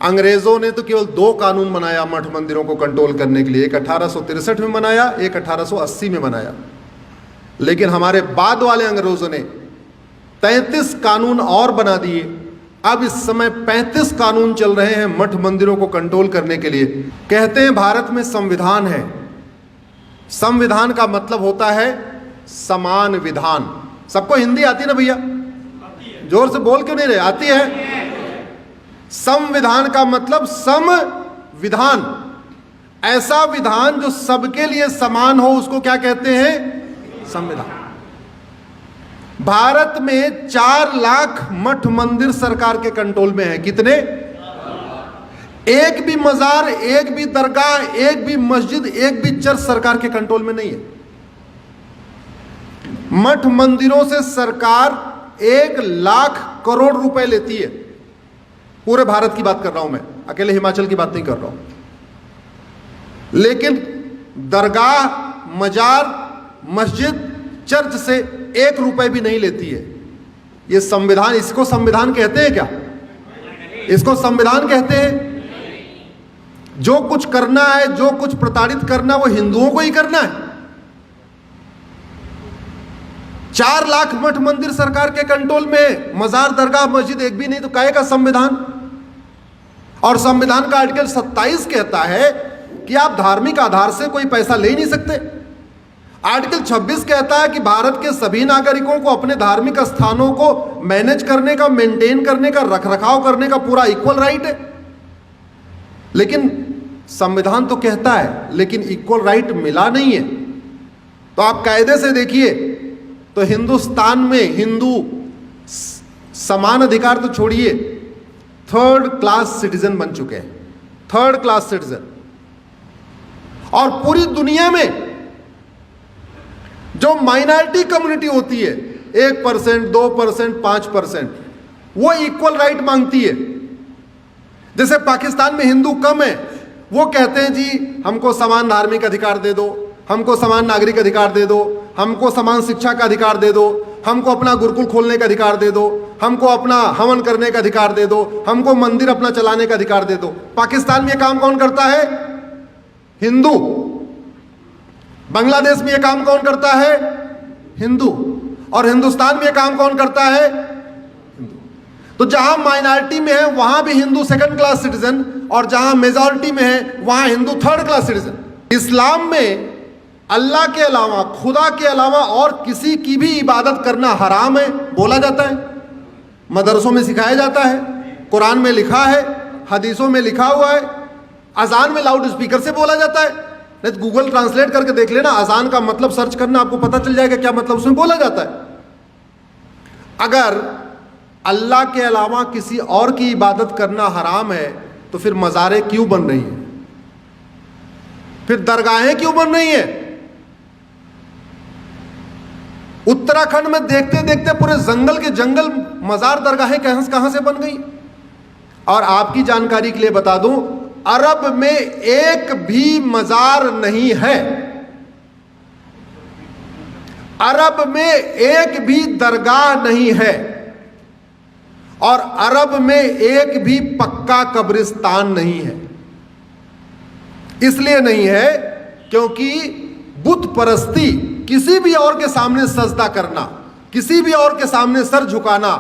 अंग्रेजों ने तो केवल 2 कानून बनाया मठ मंदिरों को कंट्रोल करने के लिए, एक 1863 में बनाया, एक 1880 में बनाया। लेकिन हमारे बाद वाले अंग्रेजों ने 33 कानून और बना दिए। अब इस समय 35 कानून चल रहे हैं मठ मंदिरों को कंट्रोल करने के लिए। कहते हैं भारत में संविधान है। संविधान का मतलब होता है समान विधान। सबको हिंदी आती है ना भैया? जोर से बोल क्यों नहीं रहे? आती है। संविधान का मतलब समविधान, ऐसा विधान जो सबके लिए समान हो, उसको क्या कहते हैं? संविधान। भारत में 4 लाख मठ मंदिर सरकार के कंट्रोल में है। कितने? एक भी मजार, एक भी दरगाह, एक भी मस्जिद, एक भी चर्च सरकार के कंट्रोल में नहीं है। मठ मंदिरों से सरकार 1 लाख करोड़ रुपए लेती है। पूरे भारत की बात कर रहा हूं मैं, अकेले हिमाचल की बात नहीं कर रहा हूं। लेकिन दरगाह, मजार, मस्जिद, चर्च से 1 रुपए भी नहीं लेती है। ये संविधान, इसको संविधान कहते हैं क्या? इसको संविधान कहते हैं? जो कुछ करना है, जो कुछ प्रताड़ित करना, वो हिंदुओं को ही करना है। 4 लाख मठ मंदिर सरकार के कंट्रोल में, मजार, दरगाह, मस्जिद एक भी नहीं, तो काहे का संविधान? और संविधान का आर्टिकल 27 कहता है कि आप धार्मिक आधार से कोई पैसा ले नहीं सकते। आर्टिकल 26 कहता है कि भारत के सभी नागरिकों को अपने धार्मिक स्थानों को मैनेज करने का, मेंटेन करने का, रखरखाव करने का पूरा इक्वल राइट है। लेकिन संविधान तो कहता है, लेकिन इक्वल राइट मिला नहीं है। तो आप कायदे से देखिए तो हिंदुस्तान में हिंदू समान अधिकार तो छोड़िए, 3rd क्लास सिटीजन बन चुके हैं। 3rd class citizen. और पूरी दुनिया में जो माइनॉरिटी कम्युनिटी होती है, 1%, 2%, 5%, वो इक्वल राइट मांगती है। जैसे पाकिस्तान में हिंदू कम है, वो कहते हैं जी हमको समान धार्मिक अधिकार दे दो, हमको समान नागरिक अधिकार दे दो, हमको समान शिक्षा का अधिकार दे दो, हमको अपना गुरुकुल खोलने का अधिकार दे दो, हमको अपना हवन करने का अधिकार दे दो, हमको मंदिर अपना चलाने का अधिकार दे दो। पाकिस्तान में ये काम कौन करता है? हिंदू। बांग्लादेश में ये काम कौन करता है? हिंदू। और हिंदुस्तान में ये काम कौन करता है? हिंदू। तो जहां माइनॉरिटी में है वहां भी हिंदू 2nd क्लास सिटीजन, और जहां मेजॉरिटी में है वहां हिंदू 3rd क्लास सिटीजन। इस्लाम में अल्लाह के अलावा, खुदा के अलावा और किसी की भी इबादत करना हराम है, बोला जाता है, मदरसों में सिखाया जाता है, कुरान में लिखा है, हदीसों में लिखा हुआ है, अजान में लाउड स्पीकर से बोला जाता है। नहीं तो गूगल ट्रांसलेट करके देख लेना, अजान का मतलब सर्च करना, आपको पता चल जाएगा क्या मतलब उसमें बोला जाता है। अगर अल्लाह के अलावा किसी और की इबादत करना हराम है तो फिर मज़ारें क्यों बन रही हैं? फिर दरगाहें क्यों बन रही हैं? उत्तराखंड में देखते देखते पूरे जंगल के जंगल मजार दरगाहें कहां से बन गई। और आपकी जानकारी के लिए बता दूं, अरब में एक भी मजार नहीं है, अरब में एक भी दरगाह नहीं है, और अरब में एक भी पक्का कब्रिस्तान नहीं है। इसलिए नहीं है क्योंकि बुत परस्ती, किसी भी और के सामने सजदा करना, किसी भी और के सामने सर झुकाना,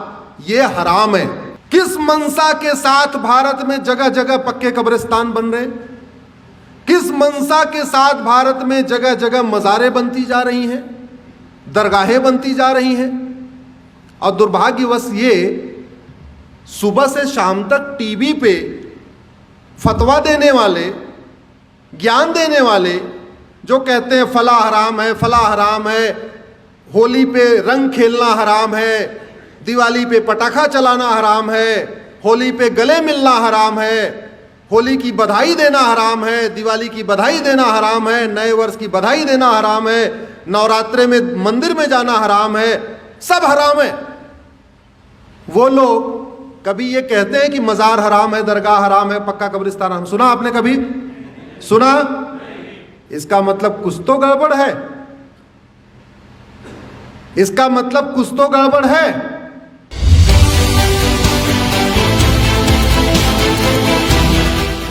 यह हराम है। किस मंशा के साथ भारत में जगह जगह पक्के कब्रिस्तान बन रहे? किस मंशा के साथ भारत में जगह जगह मज़ारें बनती जा रही हैं, दरगाहें बनती जा रही हैं? और दुर्भाग्यवश ये सुबह से शाम तक टीवी पे फतवा देने वाले, ज्ञान देने वाले, जो कहते हैं फला हराम है, फला हराम है, होली पे रंग खेलना हराम है, दिवाली पे पटाखा चलाना हराम है, होली पे गले मिलना हराम है, होली की बधाई देना हराम है, दिवाली की बधाई देना हराम है, नए वर्ष की बधाई देना हराम है, नवरात्रे में मंदिर में जाना हराम है, सब हराम है। वो लोग कभी ये कहते हैं कि मजार हराम है, दरगाह हराम है, पक्का कब्रिस्तान हराम? सुना आपने कभी? सुना? इसका मतलब कुछ तो गड़बड़ है, इसका मतलब कुछ तो गड़बड़ है।